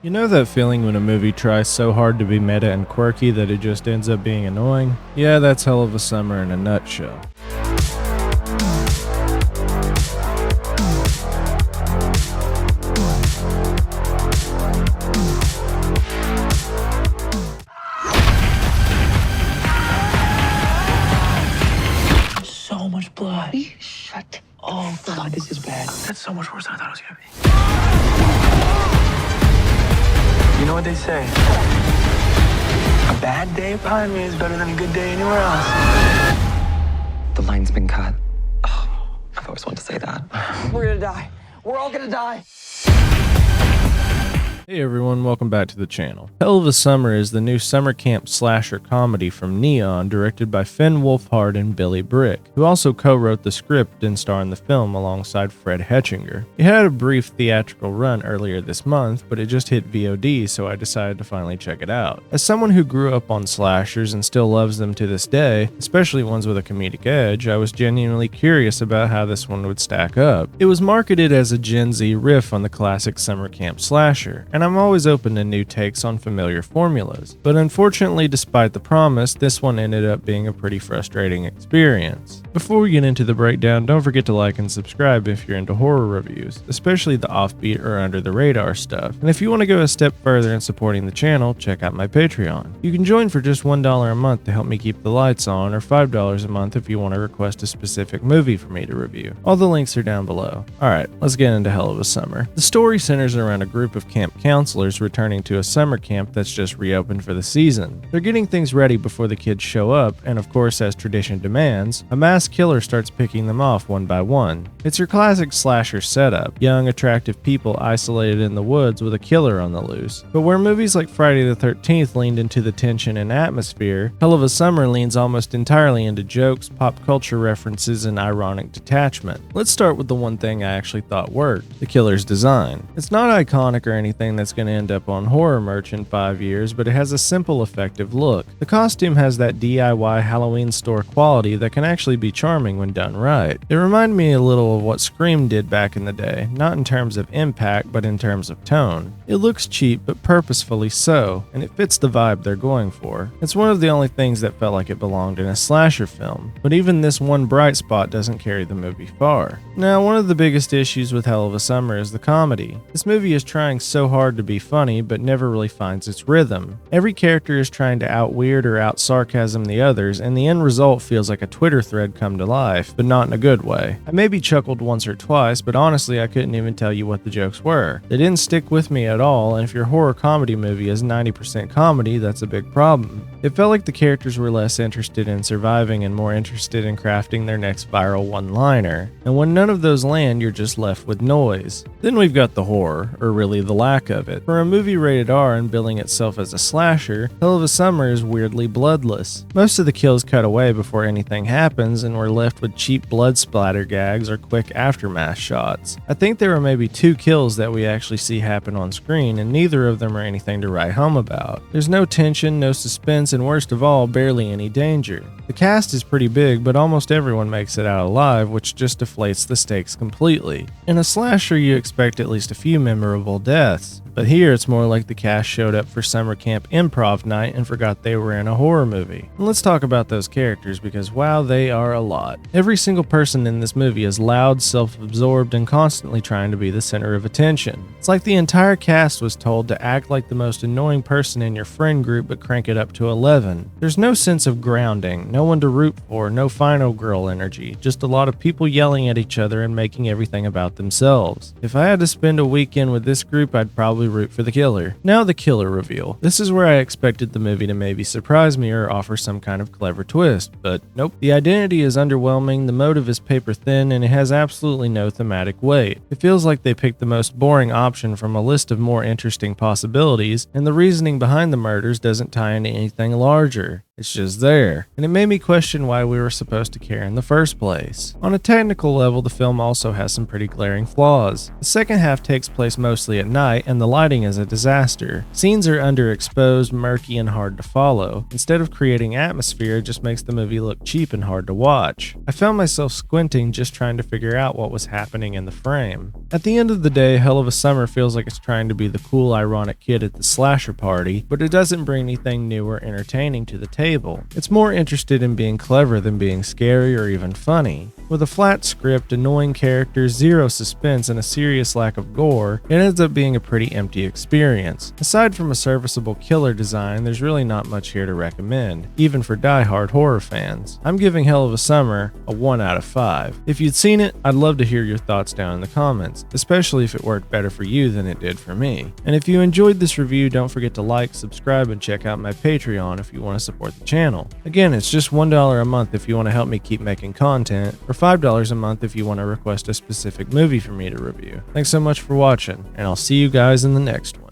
You know that feeling when a movie tries so hard to be meta and quirky that it just ends up being annoying? Yeah, that's Hell of a Summer in a nutshell. So much blood. Shut. Oh, God, this is bad. That's so much worse than I thought it was gonna be. You know what they say? A bad day behind me is better than a good day anywhere else. The line's been cut. Oh, I've always wanted to say that. We're gonna die. We're all gonna die. Hey everyone, welcome back to the channel. Hell of a Summer is the new summer camp slasher comedy from Neon, directed by Wolfhard and Bryk, who also co-wrote the script and starred in the film alongside Fred Hetchinger. It had a brief theatrical run earlier this month, but it just hit VOD, so I decided to finally check it out. As someone who grew up on slashers and still loves them to this day, especially ones with a comedic edge, I was genuinely curious about how this one would stack up. It was marketed as a Gen Z riff on the classic summer camp slasher, and I'm always open to new takes on familiar formulas, but unfortunately, despite the promise, this one ended up being a pretty frustrating experience. Before we get into the breakdown, don't forget to like and subscribe if you're into horror reviews, especially the offbeat or under the radar stuff. And if you want to go a step further in supporting the channel, check out my Patreon. You can join for just $1 a month to help me keep the lights on, or $5 a month if you want to request a specific movie for me to review. All the links are down below. Alright, let's get into Hell of a Summer. The story centers around a group of camp counselors returning to a summer camp that's just reopened for the season. They're getting things ready before the kids show up, and of course, as tradition demands, a mass killer starts picking them off one by one. It's your classic slasher setup, young, attractive people isolated in the woods with a killer on the loose. But where movies like Friday the 13th leaned into the tension and atmosphere, Hell of a Summer leans almost entirely into jokes, pop culture references, and ironic detachment. Let's start with the one thing I actually thought worked, the killer's design. It's not iconic or anything that's going to end up on horror merch in 5 years, but it has a simple, effective look. The costume has that DIY Halloween store quality that can actually be charming when done right. It reminded me a little of what Scream did back in the day, not in terms of impact, but in terms of tone. It looks cheap, but purposefully so, and it fits the vibe they're going for. It's one of the only things that felt like it belonged in a slasher film, but even this one bright spot doesn't carry the movie far. Now, one of the biggest issues with Hell of a Summer is the comedy. This movie is trying so hard to be funny, but never really finds its rhythm. Every character is trying to out-weird or out-sarcasm the others, and the end result feels like a Twitter thread come to life, but not in a good way. I maybe chuckled once or twice, but honestly I couldn't even tell you what the jokes were. They didn't stick with me at all, and if your horror comedy movie is 90% comedy, that's a big problem. It felt like the characters were less interested in surviving and more interested in crafting their next viral one-liner, and when none of those land, you're just left with noise. Then we've got the horror, or really the lack of it. For a movie rated R and billing itself as a slasher, Hell of a Summer is weirdly bloodless. Most of the kills cut away before anything happens, and we're left with cheap blood splatter gags or quick aftermath shots. I think there are maybe 2 kills that we actually see happen on screen, and neither of them are anything to write home about. There's no tension, no suspense, and worst of all, barely any danger. The cast is pretty big, but almost everyone makes it out alive, which just deflates the stakes completely. In a slasher, you expect at least a few memorable deaths, but here it's more like the cast showed up for summer camp improv night and forgot they were in a horror movie. And let's talk about those characters, because wow, they are a lot. Every single person in this movie is loud, self-absorbed, and constantly trying to be the center of attention. It's like the entire cast was told to act like the most annoying person in your friend group but crank it up to 11. There's no sense of grounding, no one to root for, no final girl energy, just a lot of people yelling at each other and making everything about themselves. If I had to spend a weekend with this group, I'd probably root for the killer. Now the killer reveal. This is where I expected the movie to maybe surprise me or offer some kind of clever twist, but nope. The identity is underwhelming, the motive is paper thin, and it has absolutely no thematic weight. It feels like they picked the most boring option from a list of more interesting possibilities, and the reasoning behind the murders doesn't tie into anything larger. It's just there, and it made me question why we were supposed to care in the first place. On a technical level, the film also has some pretty glaring flaws. The second half takes place mostly at night, and the lighting is a disaster. Scenes are underexposed, murky, and hard to follow. Instead of creating atmosphere, it just makes the movie look cheap and hard to watch. I found myself squinting just trying to figure out what was happening in the frame. At the end of the day, Hell of a Summer feels like it's trying to be the cool, ironic kid at the slasher party, but it doesn't bring anything new or entertaining to the table. It's more interested in being clever than being scary or even funny. With a flat script, annoying characters, zero suspense, and a serious lack of gore, it ends up being a pretty empty experience. Aside from a serviceable killer design, there's really not much here to recommend, even for die-hard horror fans. I'm giving Hell of a Summer a 1 out of 5. If you'd seen it, I'd love to hear your thoughts down in the comments, especially if it worked better for you than it did for me. And if you enjoyed this review, don't forget to like, subscribe, and check out my Patreon if you want to support the channel. Again, it's just $1 a month if you want to help me keep making content, or $5 a month if you want to request a specific movie for me to review. Thanks so much for watching, and I'll see you guys in the next one.